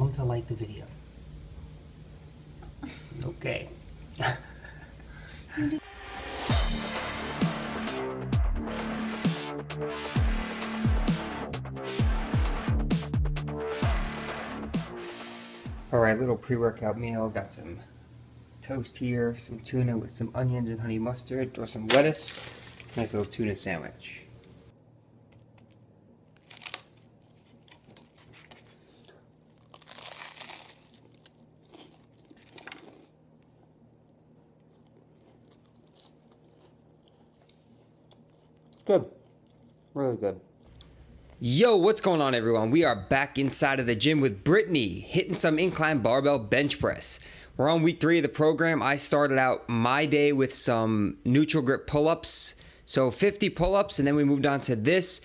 them to like the video. Okay. Alright, little pre-workout meal. Got some toast here, some tuna with some onions and honey mustard, or some lettuce. Nice little tuna sandwich. Good. Really good. Yo, what's going on, everyone? We are back inside of the gym with Brittany, hitting some incline barbell bench press. We're on week 3 of the program. I started out my day with some neutral grip pull-ups, so 50 pull-ups, and then we moved on to this.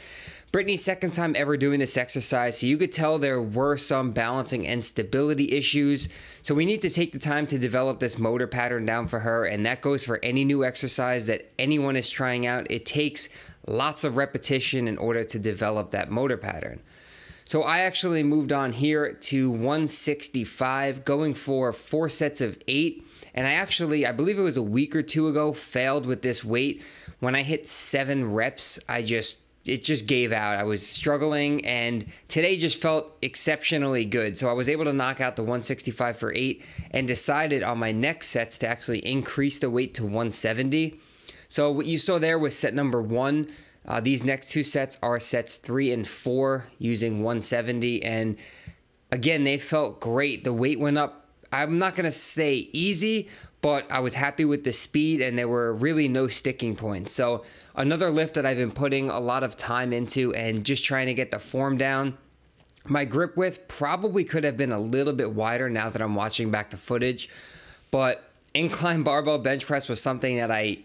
Brittany's second time ever doing this exercise, so you could tell there were some balancing and stability issues. So we need to take the time to develop this motor pattern down for her, and that goes for any new exercise that anyone is trying out. It takes lots of repetition in order to develop that motor pattern. So I actually moved on here to 165, going for 4 sets of 8. And I believe it was a week or 2 ago, failed with this weight. When I hit 7 reps, it just gave out. I was struggling, and today just felt exceptionally good. So I was able to knock out the 165 for 8 and decided on my next sets to actually increase the weight to 170. So what you saw there was set number 1. These next 2 sets are sets 3 and 4 using 170. And again, they felt great. The weight went up. I'm not going to say easy, but I was happy with the speed, and there were really no sticking points. So another lift that I've been putting a lot of time into and just trying to get the form down. My grip width probably could have been a little bit wider now that I'm watching back the footage, but incline barbell bench press was something that I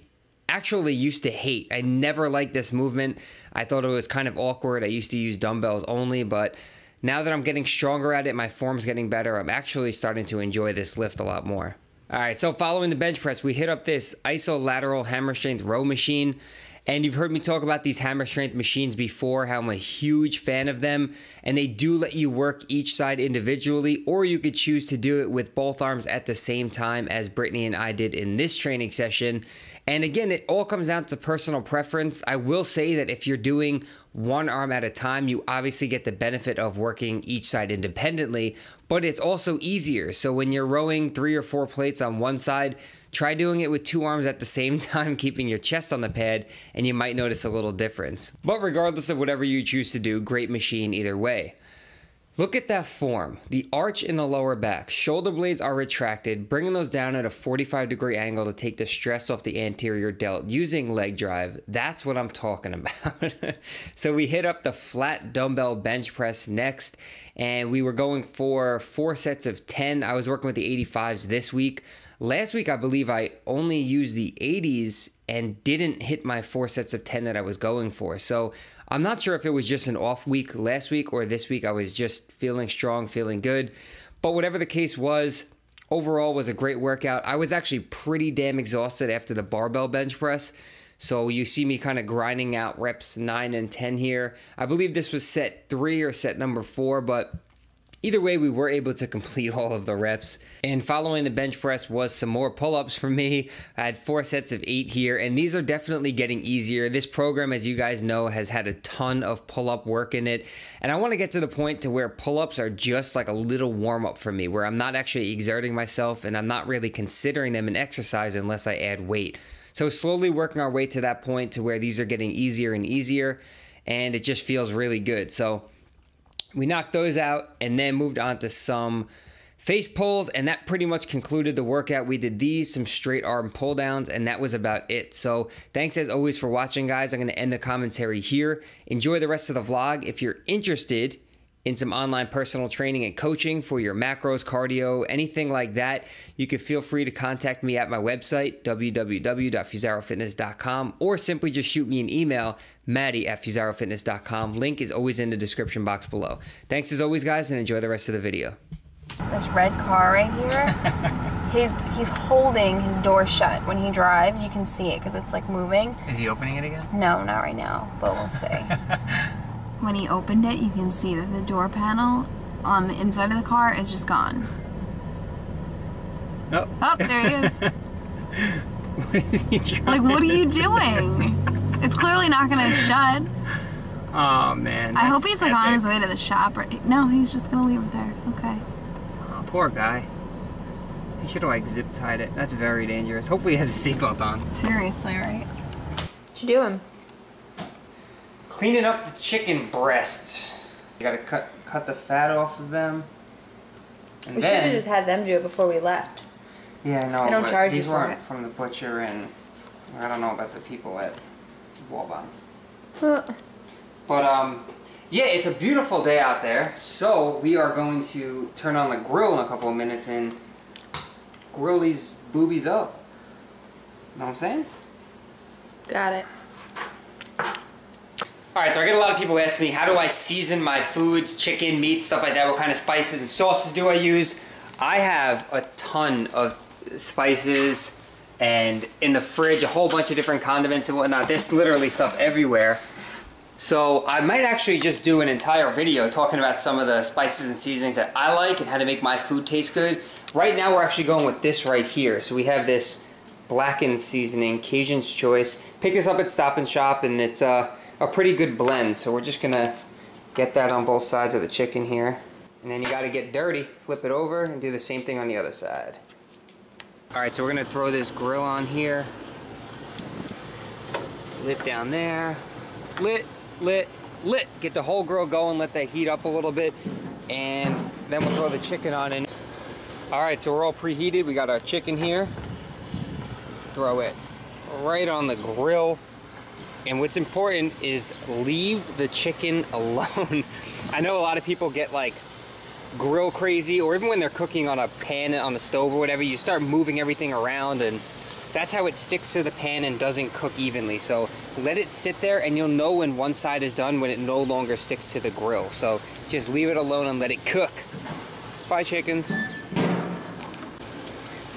actually used to hate. I never liked this movement. I thought it was kind of awkward. I used to use dumbbells only, but now that I'm getting stronger at it, my form's getting better. I'm actually starting to enjoy this lift a lot more. All right, so following the bench press, we hit up this isolateral hammer strength row machine. And you've heard me talk about these hammer strength machines before, how I'm a huge fan of them. And they do let you work each side individually, or you could choose to do it with both arms at the same time, as Brittany and I did in this training session. And again, it all comes down to personal preference. I will say that if you're doing one arm at a time, you obviously get the benefit of working each side independently, but it's also easier. So when you're rowing 3 or 4 plates on one side, try doing it with 2 arms at the same time, keeping your chest on the pad, and you might notice a little difference. But regardless of whatever you choose to do, great machine either way. Look at that form, the arch in the lower back, shoulder blades are retracted, bringing those down at a 45-degree angle to take the stress off the anterior delt using leg drive. That's what I'm talking about. So we hit up the flat dumbbell bench press next, and we were going for 4 sets of 10. I was working with the 85s this week. Last week, I believe I only used the 80s and didn't hit my 4 sets of 10 that I was going for. So I'm not sure if it was just an off week last week or this week I was just feeling strong, feeling good. But whatever the case was, overall was a great workout. I was actually pretty damn exhausted after the barbell bench press. So you see me kind of grinding out reps 9 and 10 here. I believe this was set 3 or set number 4, but either way, we were able to complete all of the reps. And following the bench press was some more pull-ups for me. I had 4 sets of 8 here, and these are definitely getting easier. This program, as you guys know, has had a ton of pull-up work in it. And I want to get to the point to where pull-ups are just like a little warm-up for me, where I'm not actually exerting myself and I'm not really considering them an exercise unless I add weight. So slowly working our way to that point to where these are getting easier and easier, and it just feels really good. So we knocked those out and then moved on to some face pulls, and that pretty much concluded the workout. We did some straight arm pull downs, and that was about it. So thanks as always for watching, guys. I'm going to end the commentary here. Enjoy the rest of the vlog. If you're interested in some online personal training and coaching for your macros, cardio, anything like that, you can feel free to contact me at my website, www.fusarofitness.com, or simply just shoot me an email, Matty@fusarofitness.com. Link is always in the description box below. Thanks as always, guys, and enjoy the rest of the video. This red car right here, he's holding his door shut. When he drives, you can see it because it's like moving. Is he opening it again? No, not right now, but we'll see. When he opened it, you can see that the door panel on the inside of the car is just gone. Oh. Oh, there he is. What is he trying Like, what are you doing? It's clearly not gonna shut. Oh, man. I hope he's like on his way to the shop. No, he's just gonna leave it there. Okay. Oh, poor guy. He should have like zip tied it. That's very dangerous. Hopefully he has a seatbelt on. Seriously, right? What you doing? Cleaning up the chicken breasts. You gotta cut the fat off of them. And We should have just had them do it before we left. Yeah, I know. They don't but charge you these for weren't it. from the butcher, and I don't know about the people at Walbombs. But yeah, it's a beautiful day out there. So we are going to turn on the grill in a couple of minutes and grill these boobies up. Know what I'm saying? Got it. Alright, so I get a lot of people ask me, how do I season my foods, chicken, meat, stuff like that? What kind of spices and sauces do I use? I have a ton of spices and in the fridge, a whole bunch of different condiments and whatnot. There's literally stuff everywhere. So I might actually just do an entire video talking about some of the spices and seasonings that I like and how to make my food taste good. Right now we're actually going with this right here. So we have this blackened seasoning, Cajun's Choice. Pick this up at Stop and Shop, and it's a pretty good blend. So we're just gonna get that on both sides of the chicken here. And then you gotta get dirty, flip it over, and do the same thing on the other side. Alright, so we're gonna throw this grill on here. Lit down there. Lit. Get the whole grill going, let that heat up a little bit, and then we'll throw the chicken on in. Alright, so we're all preheated. We got our chicken here. Throw it right on the grill. And what's important is leave the chicken alone. I know a lot of people get like grill crazy, or even when they're cooking on a pan on the stove or whatever, you start moving everything around, and that's how it sticks to the pan and doesn't cook evenly. So let it sit there and you'll know when one side is done when it no longer sticks to the grill. So just leave it alone and let it cook. Bye, chickens.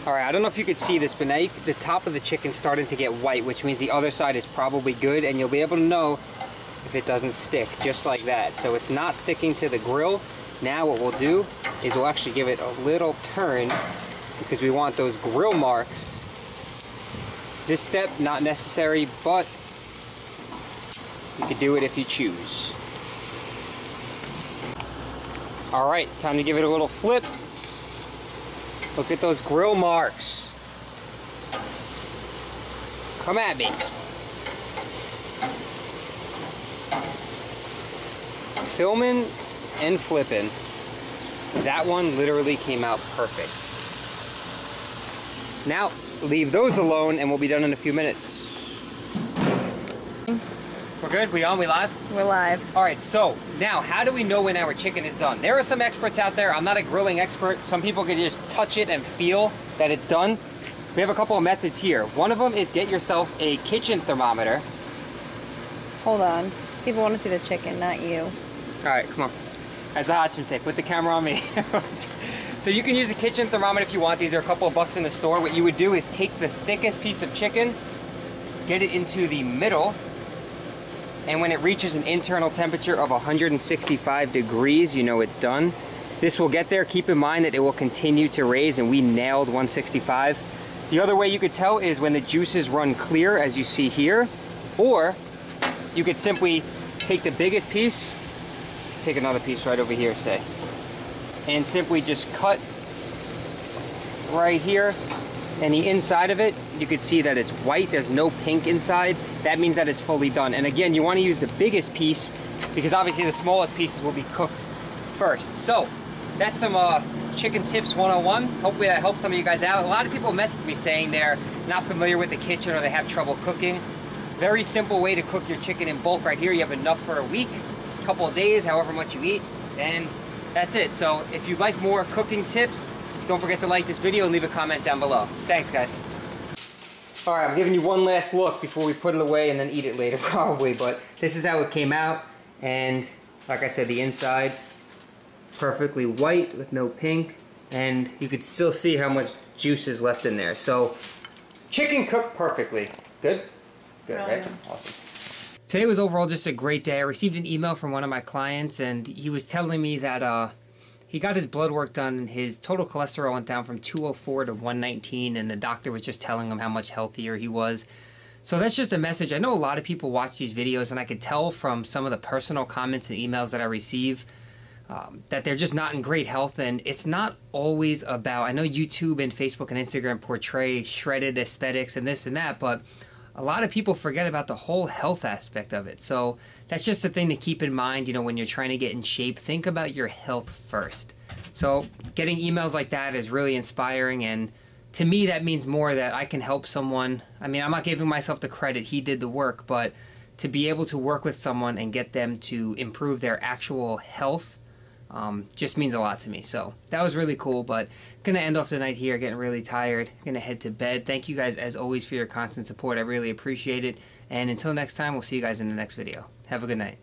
Alright, I don't know if you could see this, but now the top of the chicken's starting to get white, which means the other side is probably good, and you'll be able to know if it doesn't stick, just like that. So it's not sticking to the grill. Now what we'll do is we'll actually give it a little turn, because we want those grill marks. This step, not necessary, but you can do it if you choose. Alright, time to give it a little flip. Look at those grill marks. Come at me. Filming and flipping. That one literally came out perfect. Now, leave those alone and we'll be done in a few minutes. We're good? We on? We live? We're live. Alright, so now how do we know when our chicken is done? There are some experts out there. I'm not a grilling expert. Some people can just touch it and feel that it's done. We have a couple of methods here. One of them is get yourself a kitchen thermometer. Hold on. People want to see the chicken, not you. Alright, come on. As the Hodgson say, put the camera on me. So you can use a kitchen thermometer if you want. These are a couple of bucks in the store. What you would do is take the thickest piece of chicken, get it into the middle, and when it reaches an internal temperature of 165 degrees, you know it's done. This will get there. Keep in mind that it will continue to raise, and we nailed 165. The other way you could tell is when the juices run clear, as you see here, or you could simply take the biggest piece, take another piece right over here, say, and simply just cut right here, and the inside of it, you can see that it's white. There's no pink inside. That means that it's fully done. And again, you want to use the biggest piece because obviously the smallest pieces will be cooked first. So that's some chicken tips 101. Hopefully that helps some of you guys out. A lot of people message me saying they're not familiar with the kitchen or they have trouble cooking. Very simple way to cook your chicken in bulk right here. You have enough for a week, a couple of days, however much you eat, and that's it. So if you'd like more cooking tips, don't forget to like this video and leave a comment down below. Thanks, guys. All right, I'm giving you one last look before we put it away and then eat it later probably, but this is how it came out. And like I said, the inside, perfectly white with no pink, and you could still see how much juice is left in there. So chicken cooked perfectly. Good? Good, right? Awesome. Today was overall just a great day. I received an email from one of my clients, and he was telling me that he got his blood work done and his total cholesterol went down from 204 to 119, and the doctor was just telling him how much healthier he was. So that's just a message. I know a lot of people watch these videos, and I could tell from some of the personal comments and emails that I receive that they're just not in great health. And it's not always about, I know YouTube and Facebook and Instagram portray shredded aesthetics and this and that, but a lot of people forget about the whole health aspect of it. So that's just a thing to keep in mind, you know, when you're trying to get in shape. Think about your health first. So getting emails like that is really inspiring, and to me that means more that I can help someone. I mean, I'm not giving myself the credit, he did the work, but to be able to work with someone and get them to improve their actual health just means a lot to me. So that was really cool, but gonna end off the night here, getting really tired, gonna head to bed. Thank you guys as always for your constant support. I really appreciate it, and until next time, we'll see you guys in the next video. Have a good night.